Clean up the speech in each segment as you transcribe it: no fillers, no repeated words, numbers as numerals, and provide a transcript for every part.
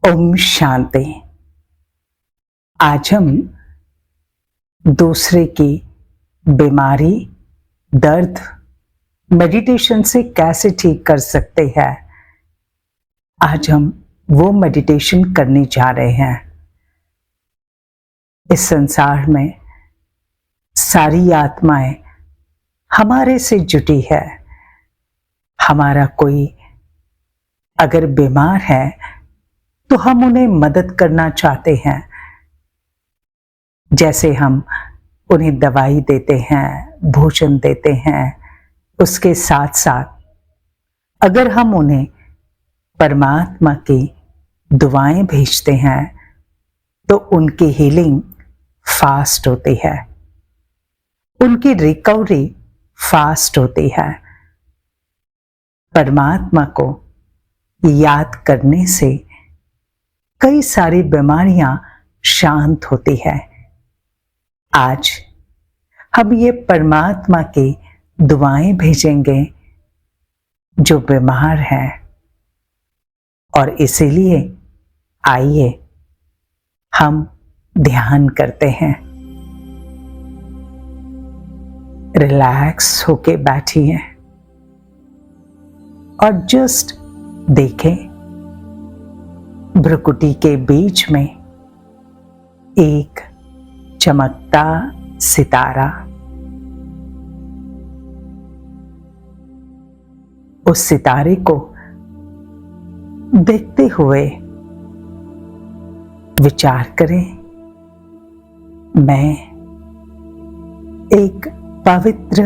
ओम शांति। आज हम दूसरे की बीमारी, दर्द मेडिटेशन से कैसे ठीक कर सकते हैं, आज हम वो मेडिटेशन करने जा रहे हैं। इस संसार में सारी आत्माएं हमारे से जुटी है। हमारा कोई अगर बीमार है तो हम उन्हें मदद करना चाहते हैं। जैसे हम उन्हें दवाई देते हैं, भोजन देते हैं, उसके साथ साथ अगर हम उन्हें परमात्मा की दुआएं भेजते हैं तो उनकी हीलिंग फास्ट होती है, उनकी रिकवरी फास्ट होती है। परमात्मा को याद करने से कई सारी बीमारियां शांत होती है। आज हम ये परमात्मा की दुआएं भेजेंगे जो बीमार है, और इसीलिए आइए हम ध्यान करते हैं। रिलैक्स होके बैठिए और जस्ट देखें, भ्रुकुटी के बीच में एक चमकता सितारा। उस सितारे को देखते हुए विचार करें, मैं एक पवित्र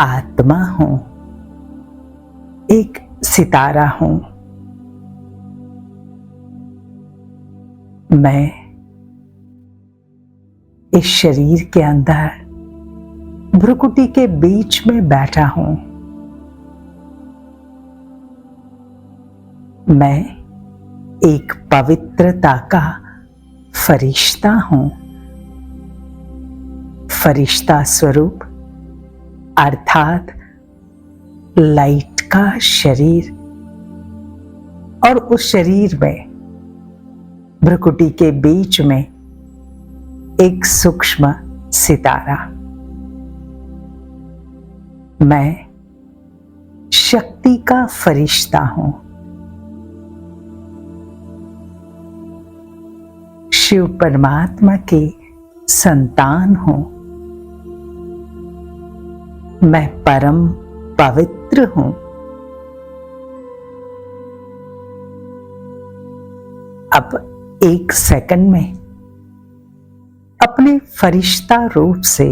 आत्मा हूं, एक सितारा हूं। मैं इस शरीर के अंदर भ्रुकुटी के बीच में बैठा हूं। मैं एक पवित्रता का फरिश्ता हूं। फरिश्ता स्वरूप अर्थात लाइट का शरीर, और उस शरीर में भ्रुकुटी के बीच में एक सूक्ष्म सितारा। मैं शक्ति का फरिश्ता हूं। शिव परमात्मा की संतान हूं। मैं परम पवित्र हूं। अब एक सेकंड में अपने फरिश्ता रूप से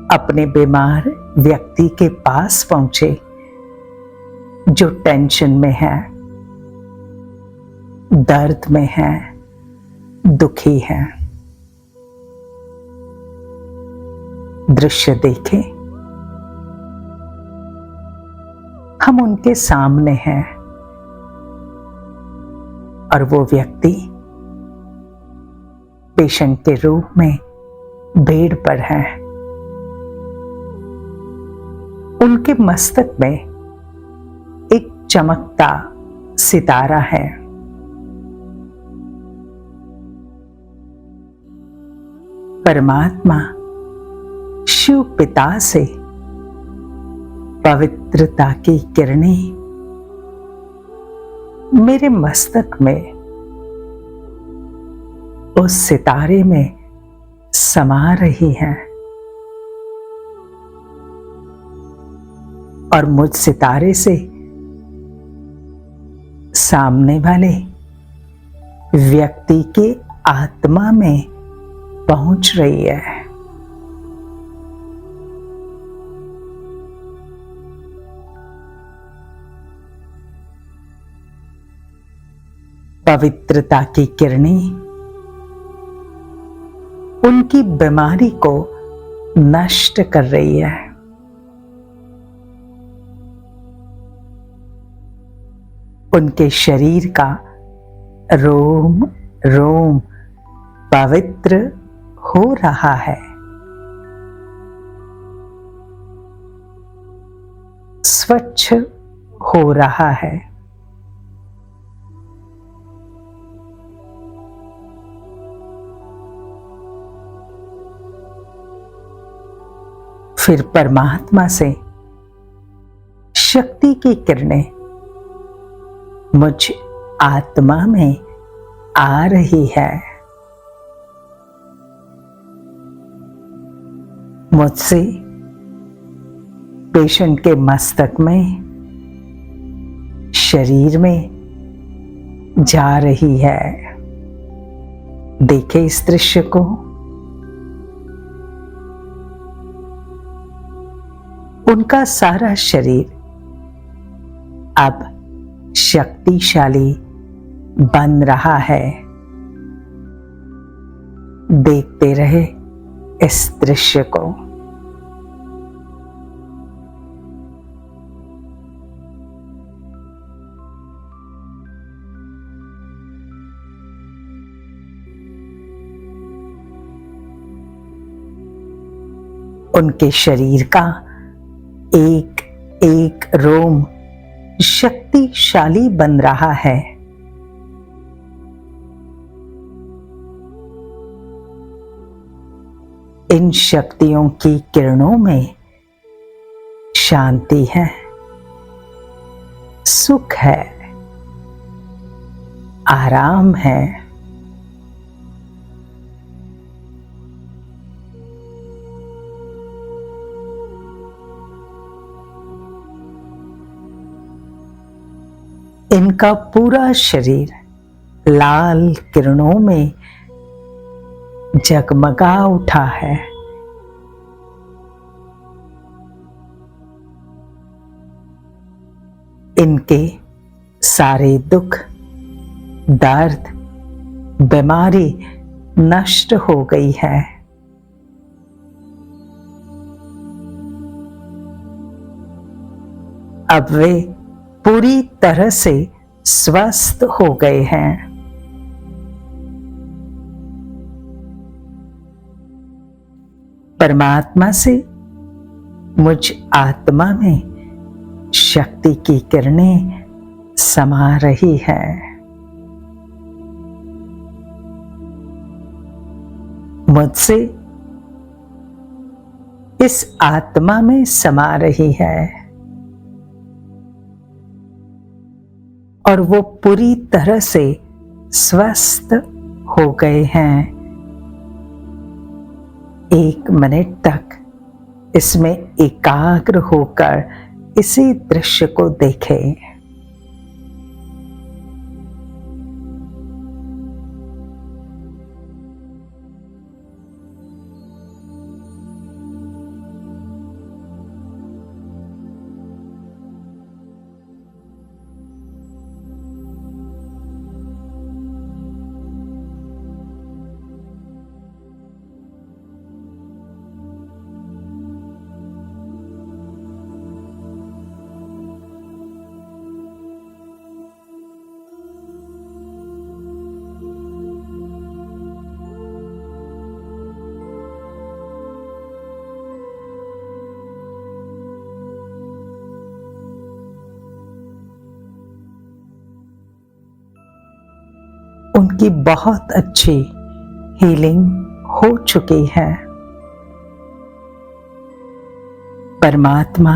अपने बीमार व्यक्ति के पास पहुंचे जो टेंशन में है, दर्द में है, दुखी है। दृश्य देखें, हम उनके सामने हैं और वो व्यक्ति पेशेंट के रूप में बेड पर है। उनके मस्तक में एक चमकता सितारा है। परमात्मा शिव पिता से पवित्रता की किरणें मेरे मस्तक में उस सितारे में समा रही हैं, और मुझ सितारे से सामने वाले व्यक्ति के आत्मा में पहुंच रही है। पवित्रता की किरणें उनकी बीमारी को नष्ट कर रही है। उनके शरीर का रोम रोम पवित्र हो रहा है। स्वच्छ हो रहा है। फिर परमात्मा से शक्ति की किरणें मुझ आत्मा में आ रही है। मुझसे पेशेंट के मस्तक में, शरीर में जा रही है। देखे इस दृश्य को। उनका सारा शरीर अब शक्तिशाली बन रहा है। देखते रहे इस दृश्य को। उनके शरीर का एक एक रोम शक्तिशाली बन रहा है। इन शक्तियों की किरणों में शांति है, सुख है, आराम है। इनका पूरा शरीर लाल किरणों में जगमगा उठा है। इनके सारे दुख, दर्द, बीमारी नष्ट हो गई है। अब वे पूरी तरह से स्वस्थ हो गए हैं। परमात्मा से मुझ आत्मा में शक्ति की किरणें समा रही है। मुझसे इस आत्मा में समा रही है और वो पूरी तरह से स्वस्थ हो गए हैं। 1 मिनट तक इसमें एकाग्र होकर इसी दृश्य को देखें। उनकी बहुत अच्छी हीलिंग हो चुकी है। परमात्मा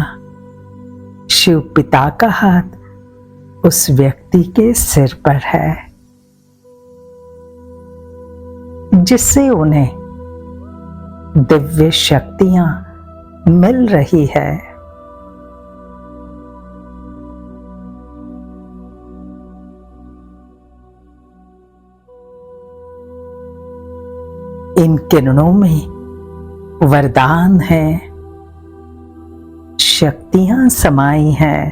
शिव पिता का हाथ उस व्यक्ति के सिर पर है, जिससे उन्हें दिव्य शक्तियां मिल रही है। इन किरणों में वरदान है, शक्तियां समाई हैं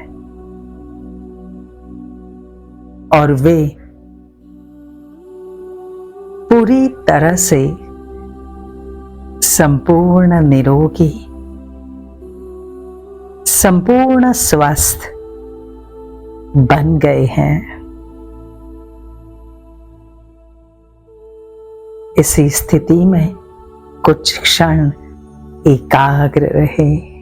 और वे पूरी तरह से संपूर्ण निरोगी, संपूर्ण स्वस्थ बन गए हैं। इसी स्थिति में कुछ क्षण एकाग्र रहे।